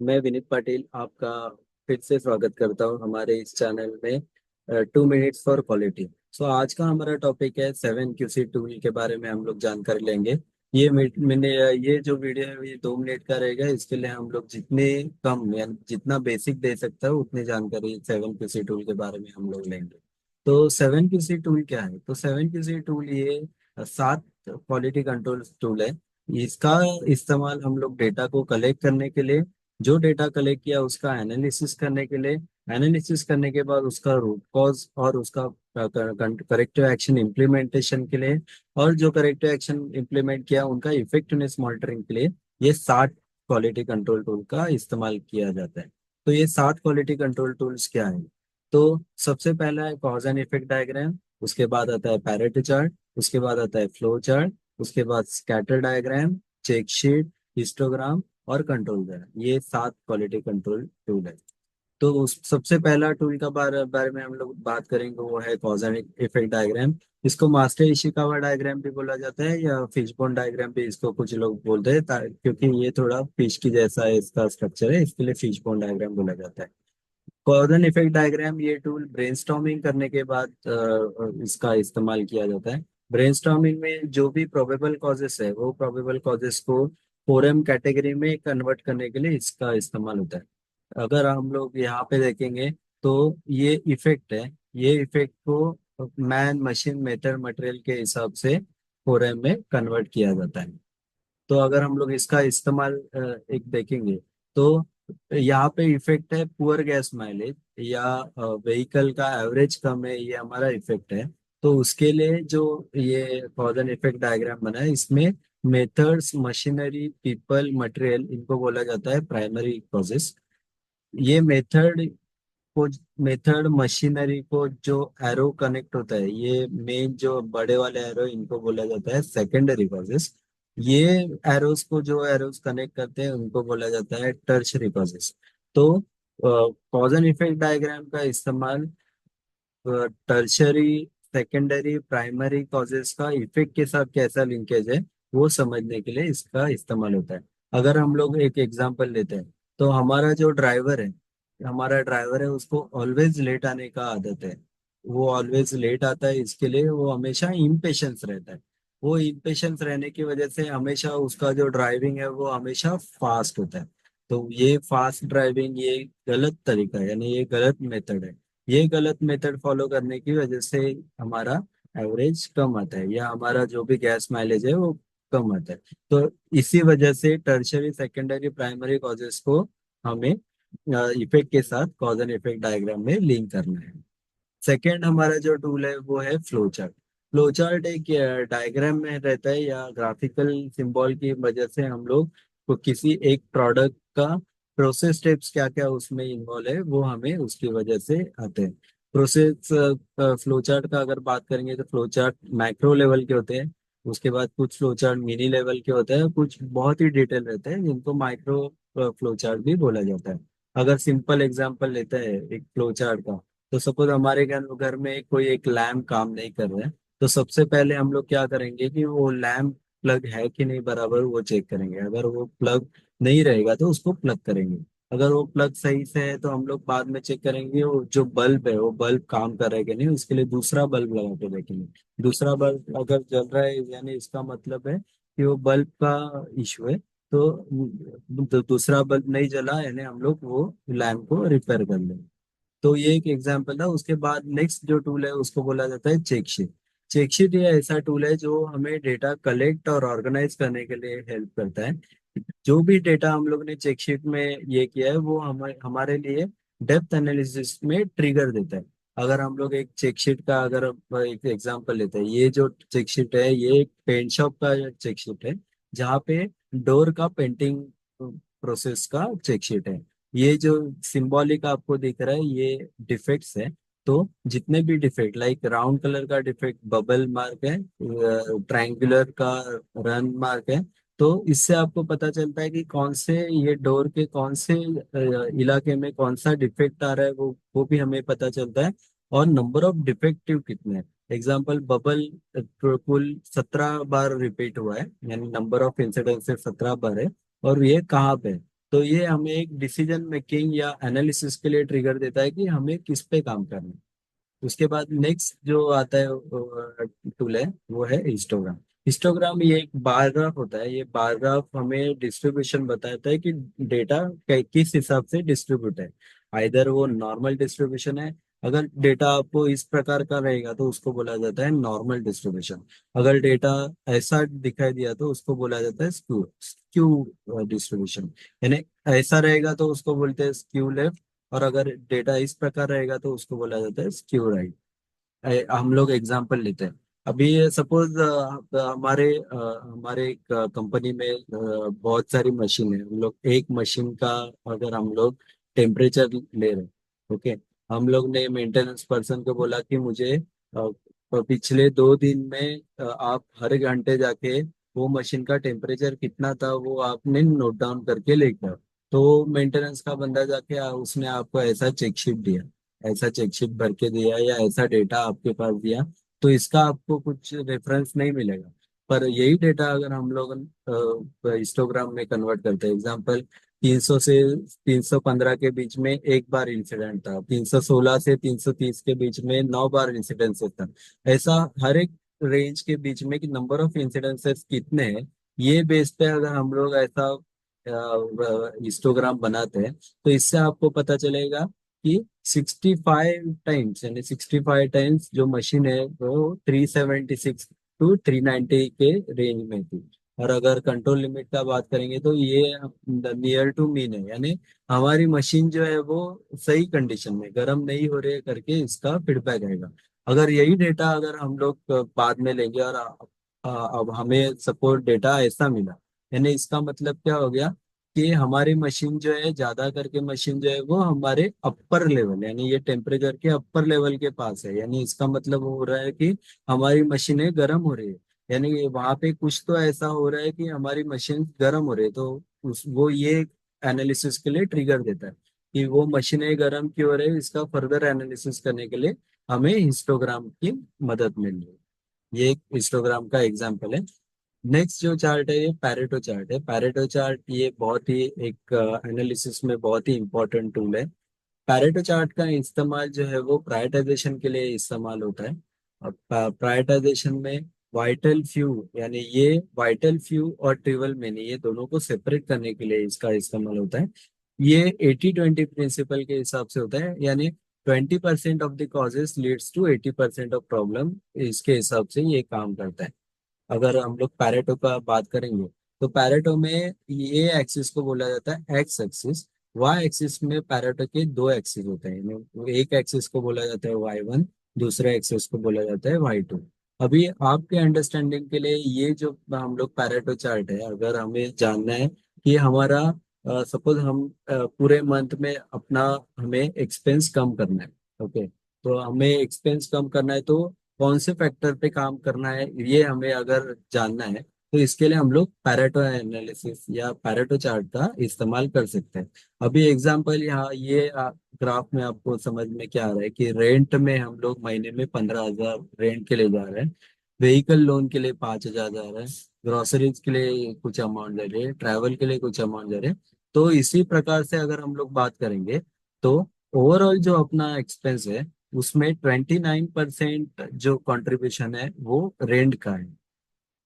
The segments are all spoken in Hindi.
मैं विनीत पाटिल आपका फिर से स्वागत करता हूं हमारे इस चैनल में 2 मिनट्स फॉर क्वालिटी। सो आज का हमारा टॉपिक है 7 QC टूल के बारे में हम लोग जानकारी लेंगे। मैंने ये जो वीडियो है ये 2 मिनट का रहेगा। इसके लिए हम लोग जितने कम यानी जितना बेसिक दे सकता है उतनी जानकारी 7 QC टूल के बारे में हम लोग लेंगे। तो 7 QC टूल क्या है? तो 7 QC टूल ये 7 क्वालिटी कंट्रोल टूल है। इसका इस्तेमाल हम लोग डेटा को कलेक्ट करने के लिए, जो डेटा कलेक्ट किया उसका एनालिसिस करने के लिए, एनालिसिस करने के बाद उसका रूट कॉज और उसका करेक्टिव एक्शन इम्प्लीमेंटेशन के लिए, और जो करेक्टिव एक्शन इम्प्लीमेंट किया उनका इफेक्टिवनेस मॉनिटरिंग के लिए ये 7 क्वालिटी कंट्रोल टूल का इस्तेमाल किया जाता है। तो ये 7 क्वालिटी कंट्रोल टूल्स क्या है? तो सबसे पहला है कॉज एंड इफेक्ट डायग्राम। उसके बाद आता है पैरेटो चार्ट। उसके बाद आता है फ्लो चार्ट। उसके बाद scatter diagram, check sheet, histogram और कंट्रोल है। ये 7 क्वालिटी कंट्रोल टूल है। तो उस सबसे पहला टूल का बारे में हम लोग बात करेंगे, वो है कॉज एंड इफेक्ट डायग्राम। इसको मास्टर इशिकावा डायग्राम भी बोला जाता है या फिशबोन डायग्राम भी इसको कुछ लोग बोलते हैं, क्योंकि ये थोड़ा फिश की जैसा है, इसका स्ट्रक्चर है, इसके लिए फिशबोन डायग्राम बोला जाता है। कॉज एंड इफेक्ट डायग्राम ये टूल ब्रेनस्टॉर्मिंग करने के बाद इसका इस्तेमाल किया जाता है। ब्रेनस्टॉर्मिंग में जो भी प्रोबेबल कॉजेस है वो प्रोबेबल कॉजेस को फोरम कैटेगरी में कन्वर्ट करने के लिए इसका इस्तेमाल होता है। अगर हम लोग यहाँ पे देखेंगे तो ये इफेक्ट है। ये इफेक्ट को मैन मशीन मेथड मटेरियल के हिसाब से फोरम में कन्वर्ट किया जाता है। तो अगर हम लोग इसका इस्तेमाल एक देखेंगे तो यहाँ पे इफेक्ट है पुअर गैस माइलेज या व्हीकल का एवरेज कम है, ये हमारा इफेक्ट है। तो उसके लिए जो ये कॉज एंड इफेक्ट डायग्राम बना है, इसमें मेथड्स, मशीनरी, पीपल, मटेरियल, इनको बोला जाता है प्राइमरी कॉजेस। ये को मेथड मशीनरी को जो एरो कनेक्ट होता है, ये मेन जो बड़े वाले एरो, इनको बोला जाता है सेकेंडरी कॉजेस। ये एरोस को जो एरोस कनेक्ट करते हैं उनको बोला जाता है टर्शरी कॉजेस। तो कॉज एंड इफेक्ट डायग्राम का इस्तेमाल टर्शरी, सेकेंडरी, प्राइमरी कॉजेस का इफेक्ट के साथ कैसा लिंकेज है वो समझने के लिए इसका इस्तेमाल होता है। अगर हम लोग एक एग्जांपल लेते हैं तो हमारा ड्राइवर है, उसको ऑलवेज लेट आने का आदत है। वो ऑलवेज लेट आता है, इसके लिए वो हमेशा इम्पेशंस रहता है। वो इम्पेशंस रहने की वजह से हमेशा उसका जो ड्राइविंग है वो हमेशा फास्ट होता है। तो ये फास्ट ड्राइविंग ये गलत तरीका है, यानी ये गलत मेथड है। ये गलत मेथड फॉलो करने की वजह से हमारा एवरेज कम आता है या हमारा जो भी गैस माइलेज है वो कम आता है। तो इसी वजह से टर्शरी, सेकेंडरी, प्राइमरी कॉजेस को हमें इफेक्ट के साथ कॉज एंड इफेक्ट डायग्राम में लिंक करना है। सेकेंड हमारा जो टूल है वो है फ्लो चार्ट। फ्लो चार्ट एक डायग्राम में रहता है या ग्राफिकल सिंबल की वजह से हम लोग को किसी एक प्रोडक्ट का प्रोसेस स्टेप्स क्या क्या उसमें इन्वॉल्व है वो हमें उसकी वजह से आते हैं। प्रोसेस फ्लो चार्ट का अगर बात करेंगे तो फ्लो चार्ट मैक्रो लेवल के होते हैं। उसके बाद कुछ फ्लो चार्ट मिनी लेवल के होते हैं, कुछ बहुत ही डिटेल रहते हैं जिनको माइक्रो फ्लो चार्ट भी बोला जाता है। अगर सिंपल एग्जांपल लेते हैं एक फ्लो चार्ट का, तो सपोज हमारे घर घर में कोई एक लैम्प काम नहीं कर रहा है, तो सबसे पहले हम लोग क्या करेंगे कि वो लैम्प प्लग है कि नहीं बराबर वो चेक करेंगे। अगर वो प्लग नहीं रहेगा तो उसको प्लग करेंगे। अगर वो प्लग सही से है तो हम लोग बाद में चेक करेंगे वो जो बल्ब है वो बल्ब काम कर रहा है कि नहीं, उसके लिए दूसरा बल्ब लगा के देखेंगे। दूसरा बल्ब अगर जल रहा है यानी इसका मतलब है कि वो बल्ब का इशू है। दूसरा बल्ब नहीं जला यानी हम लोग वो लैम्प को रिपेयर कर लेंगे। तो ये एक एग्जांपल था। उसके बाद नेक्स्ट जो टूल है उसको बोला जाता है चेकशीट। चेकशीट ये ऐसा टूल है जो हमें डेटा कलेक्ट और ऑर्गेनाइज करने के लिए हेल्प करता है। जो भी डेटा हम लोग ने चेकशीट में ये किया है वो हमारे लिए डेप्थ एनालिसिस में ट्रिगर देता है। अगर हम लोग एक चेकशीट का अगर एक एग्जांपल लेते हैं, ये जो चेकशीट है ये एक पेंट शॉप का चेकशीट है, जहाँ पे डोर का पेंटिंग प्रोसेस का चेकशीट है। ये जो सिंबॉलिक आपको दिख रहा है ये डिफेक्ट्स है। तो जितने भी डिफेक्ट लाइक राउंड कलर का डिफेक्ट बबल मार्क है, ट्रायंगुलर का रन मार्क है। तो इससे आपको पता चलता है कि कौन से ये डोर के कौन से इलाके में कौन सा डिफेक्ट आ रहा है, वो भी हमें पता चलता है। और नंबर ऑफ डिफेक्टिव कितने हैं। एग्जाम्पल बबल कुल 17 बार रिपीट हुआ है, यानी नंबर ऑफ इंसिडेंट 17 बार है। और ये कहाँ पे है? तो ये हमें एक डिसीजन मेकिंग या एनालिसिस के लिए ट्रिगर देता है कि हमें किस पे काम करना है। उसके बाद नेक्स्ट जो आता है टूल है वो है हिस्टोग्राम। हिस्टोग्राम ये एक बार ग्राफ होता है। ये बार ग्राफ हमें डिस्ट्रीब्यूशन बताता है कि डेटा किस हिसाब से डिस्ट्रीब्यूट है। आइदर वो नॉर्मल डिस्ट्रीब्यूशन है। अगर डेटा आपको इस प्रकार का रहेगा तो उसको बोला जाता है नॉर्मल डिस्ट्रीब्यूशन। अगर डेटा ऐसा दिखाई दिया तो उसको बोला जाता है स्क्यू स्क्यू डिस्ट्रीब्यूशन। यानी ऐसा रहेगा तो उसको बोलते हैं स्क्यू लेफ्ट। और अगर डेटा इस प्रकार रहेगा तो उसको बोला जाता है स्क्यू राइट। हम लोग एग्जांपल लेते हैं। अभी सपोज हमारे एक कंपनी में बहुत सारी मशीन है। हम लोग एक मशीन का अगर हम लोग टेम्परेचर ले रहे हैं, ओके। हम लोग ने मेंटेनेंस पर्सन को बोला कि मुझे पिछले 2 दिन में आप हर घंटे जाके वो मशीन का टेम्परेचर कितना था वो आपने नोट डाउन करके लेकर आओ। तो मेंटेनेंस का बंदा जाके उसने आपको ऐसा चेकशीट दिया, ऐसा चेकशीट भर के दिया या ऐसा डेटा आपके पास दिया। तो इसका आपको कुछ रेफरेंस नहीं मिलेगा। पर यही डेटा अगर हम लोग हिस्टोग्राम में कन्वर्ट करते हैं, एग्जांपल 300 से 315 के बीच में एक बार इंसिडेंट था, 316 से 330 के बीच में 9 बार इंसिडेंसेस था। ऐसा हर एक रेंज के बीच में कि नंबर ऑफ इंसिडेंसेस कितने हैं, ये बेस पे अगर हम लोग ऐसा हिस्टोग्राम बनाते हैं तो इससे आपको पता चलेगा कि 65 टाइम्स, यानी 65 टाइम्स जो मशीन है वो 376 to 390 के रेंज में थी। और अगर कंट्रोल लिमिट का बात करेंगे तो ये नियर टू मीन है। यानी हमारी मशीन जो है वो सही कंडीशन में गर्म नहीं हो रही है करके इसका फीडबैक आएगा। अगर यही डेटा अगर हम लोग बाद में लेंगे और अब हमें सपोर्ट डेटा ऐसा मिला, यानी इसका मतलब क्या हो गया कि हमारी मशीन जो है, ज्यादा करके मशीन जो है वो हमारे अपर लेवल, यानी ये टेम्परेचर के अपर लेवल के पास है। यानी इसका मतलब हो रहा है कि हमारी मशीनें गर्म हो रही है। यानी वहां पे कुछ तो ऐसा हो रहा है कि हमारी मशीन गर्म हो रही है। तो वो ये एनालिसिस के लिए ट्रिगर देता है कि वो मशीनें गर्म क्यों हो रही है। इसका फर्दर एनालिसिस करने के लिए हमें हिस्टोग्राम की मदद मिल रही है। ये एक हिस्टोग्राम का एग्जाम्पल है। नेक्स्ट जो चार्ट है ये पैरेटो चार्ट है। पैरेटो चार्ट ये बहुत ही एक एनालिसिस में बहुत ही इंपॉर्टेंट टूल है। पैरेटो चार्ट का इस्तेमाल जो है वो प्रायोरिटाइजेशन के लिए इस्तेमाल होता है। और प्रायोरिटाइजेशन में वाइटल फ्यू, यानी ये वाइटल फ्यू और ट्रिवल मेनी, ये दोनों को सेपरेट करने के लिए इसका इस्तेमाल होता है। ये 80-20 प्रिंसिपल के हिसाब से होता है। यानी 20% of the causes leads to 80% of problem, इसके हिसाब से ये काम करता है। अगर हम लोग पैरेटो का बात करेंगे तो पैरेटो में ये एक्सिस को बोला जाता है एक्स एक्सिस। वाई एक्सिस में पैरेटो के दो एक्सिस होते हैं, एक एक्सिस को बोला जाता है वाई 1, दूसरे एक्सिस को बोला जाता है वाई 2। अभी आपके अंडरस्टैंडिंग के लिए ये जो हम लोग पैरेटो चार्ट है, अगर हमें जानना है कि हमारा सपोज हम पूरे मंथ में अपना हमें एक्सपेंस कम करना है, ओके। तो हमें एक्सपेंस कम करना है तो कौन से फैक्टर पे काम करना है ये हमें अगर जानना है तो इसके लिए हम लोग पैरेटो एनालिसिस या पैरेटो चार्ट का इस्तेमाल कर सकते हैं। अभी एग्जांपल यहाँ ये ग्राफ में आपको समझ में क्या आ रहा है कि रेंट में हम लोग महीने में 15,000 रेंट के लिए जा रहे हैं। व्हीकल लोन के लिए 5,000 जा रहे हैं। ग्रोसरीज के लिए कुछ अमाउंट जा रहे हैं, ट्रैवल के लिए कुछ अमाउंट जा रहे हैं। तो इसी प्रकार से अगर हम लोग बात करेंगे तो ओवरऑल जो अपना एक्सपेंस है उसमें 29% जो कंट्रीब्यूशन है वो रेंट का है।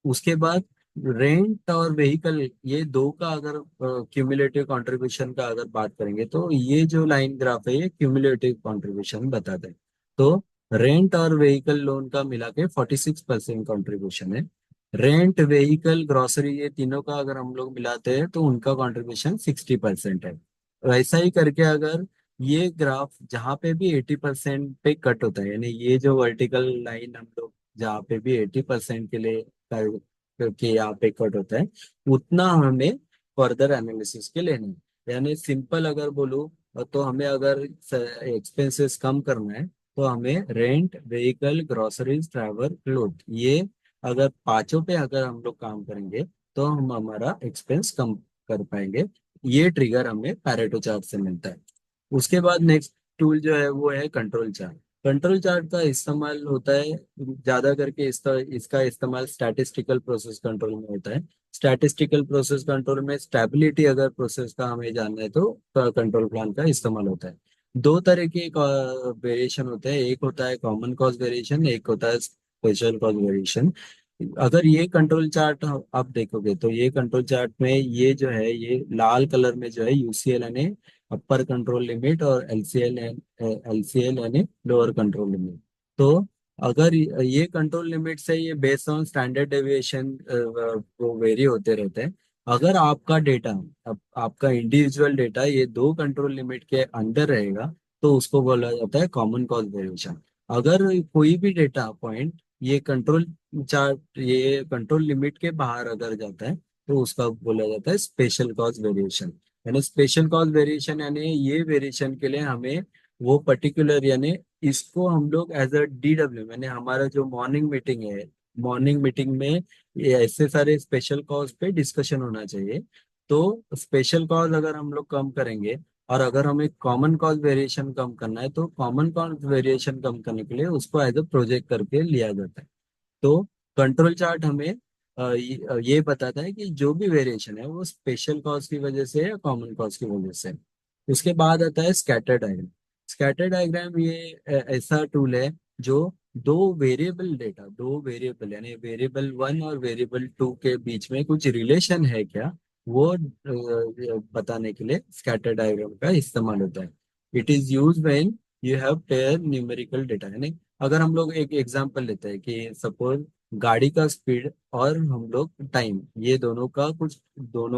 उसके बाद रेंट और व्हीकल, ये दो का अगर क्यूमुलेटिव कंट्रीब्यूशन का अगर बात करेंगे तो ये जो लाइन ग्राफ है ये क्यूमुलेटिव कंट्रीब्यूशन बताता है। तो रेंट और व्हीकल लोन का मिला के 46% कंट्रीब्यूशन है। रेंट, व्हीकल, ग्रोसरी, ये तीनों का अगर हम लोग मिलाते हैं तो उनका कंट्रीब्यूशन 60% है। वैसा ही करके अगर ये ग्राफ जहाँ पे भी 80% पे कट होता है, यानी ये जो वर्टिकल लाइन हम लोग जहाँ पे भी 80% के लिए क्योंकि यहाँ पे कट होता है, उतना हमें फर्दर एनालिसिस के लेना है। यानी सिंपल अगर बोलूँ तो हमें अगर एक्सपेंसेस कम करना है तो हमें rent, vehicle, groceries, travel, cloth, ये अगर पांचों पे अगर हम लोग काम करेंगे तो हम हमारा एक्सपेंस कम कर पाएंगे। ये ट्रिगर हमें पैरेटो चार्ट से मिलता है। उसके बाद नेक्स्ट टूल जो है वो है कंट्रोल चार्ट। कंट्रोल चार्ट का इस्तेमाल होता है ज्यादा करके, इसका इस्तेमाल स्टैटिस्टिकल प्रोसेस कंट्रोल में होता है। स्टैटिस्टिकल प्रोसेस कंट्रोल में स्टेबिलिटी अगर प्रोसेस का हमें जानना है तो कंट्रोल प्लान का इस्तेमाल होता है। दो तरह के वेरिएशन होते हैं, एक होता है कॉमन कॉज वेरिएशन, एक होता है स्पेशल कॉज वेरिएशन। अगर ये कंट्रोल चार्ट आप देखोगे तो ये कंट्रोल चार्ट में ये जो है, ये लाल कलर में जो है यूसीएल यानी अपर कंट्रोल लिमिट, और एलसीएल यानी लोअर कंट्रोल लिमिट। तो अगर ये कंट्रोल लिमिट से ये बेस्ड ऑन स्टैंडर्ड डेविएशन वो वेरी होते रहते हैं। अगर आपका डेटा, आपका इंडिविजुअल डेटा ये दो कंट्रोल लिमिट के अंदर रहेगा तो उसको बोला जाता है कॉमन कॉज वेरिएशन। अगर कोई भी डेटा पॉइंट ये कंट्रोल लिमिट के बाहर अगर जाता है तो उसका बोला जाता है स्पेशल कॉज वेरिएशन। यानी स्पेशल कॉज वेरिएशन यानी ये वेरिएशन के लिए हमें वो पर्टिकुलर, यानी इसको हम लोग एज अ डीडब्ल्यू, यानी हमारा जो मॉर्निंग मीटिंग है, मॉर्निंग मीटिंग में ये ऐसे सारे स्पेशल कॉज पे डिस्कशन होना चाहिए। तो स्पेशल कॉज अगर हम लोग कम करेंगे और अगर हमें कॉमन कॉज वेरिएशन कम करना है तो कॉमन कॉज वेरिएशन कम करने के लिए उसको एज अ प्रोजेक्ट करके लिया जाता है। तो कंट्रोल चार्ट हमें ये बताता है कि जो भी वेरिएशन है वो स्पेशल कॉज की वजह से या कॉमन कॉज की वजह से। उसके बाद आता है स्कैटर डायग्राम। स्कैटर डायग्राम ये ऐसा टूल है जो दो वेरिएबल यानी वेरिएबल वन और वेरिएबल टू के बीच में कुछ रिलेशन है क्या, वो बताने के लिए स्कैटर डायग्राम का इस्तेमाल होता है। It is use when you have pair numerical data. यानी अगर हम लोग एक एग्जांपल लेते हैं कि सपोज गाड़ी का स्पीड और हम लोग टाइम, ये दोनों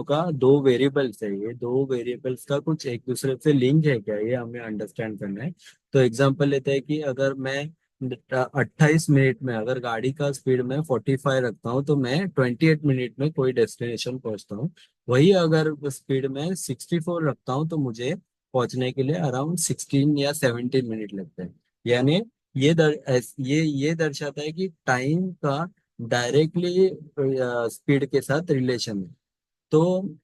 का दो वेरिएबल्स है, ये दो वेरिएबल्स का कुछ एक दूसरे से लिंक है क्या, ये हमें अंडरस्टैंड करना है। तो एग्जांपल लेते हैं कि अगर मैं 28 मिनट में अगर गाड़ी का स्पीड में 45 रखता हूँ तो मैं 28 मिनट में कोई डेस्टिनेशन पहुंचता हूँ। वही अगर स्पीड में 64 रखता हूँ तो मुझे पहुंचने के लिए अराउंड 16 या 17 मिनट लगते हैं। यानी ये दर्शाता है कि टाइम का डायरेक्टली स्पीड के साथ रिलेशन है। तो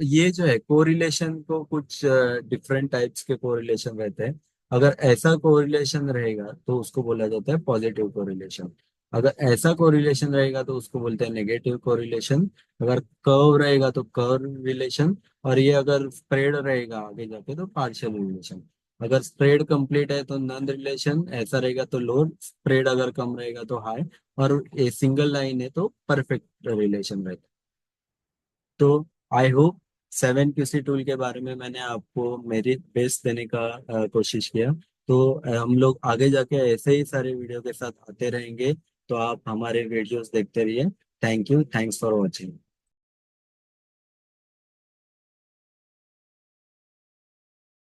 ये जो है कोरिलेशन को कुछ डिफरेंट टाइप्स के कोरिलेशन रहते हैं। अगर ऐसा कोरिलेशन रहेगा तो उसको बोला जाता है पॉजिटिव कोरिलेशन। अगर ऐसा कोरिलेशन रहेगा तो उसको बोलते हैं नेगेटिव कोरिलेशन। अगर कर्व रहेगा तो कर्व रिलेशन, और ये अगर स्प्रेड रहेगा आगे जाके तो पार्शियल रिलेशन। अगर स्प्रेड कंप्लीट है तो नन रिलेशन, ऐसा रहेगा तो लो, स्प्रेड अगर कम रहेगा तो हाई, और ये सिंगल लाइन है तो परफेक्ट रिलेशन रहेगा। तो आई होप 7QC टूल के बारे में मैंने आपको मेरी बेस्ट देने का कोशिश किया। तो हम लोग आगे जाके ऐसे ही सारे वीडियो के साथ आते रहेंगे। तो आप हमारे वीडियोस देखते रहिए। Thank you, thanks for watching.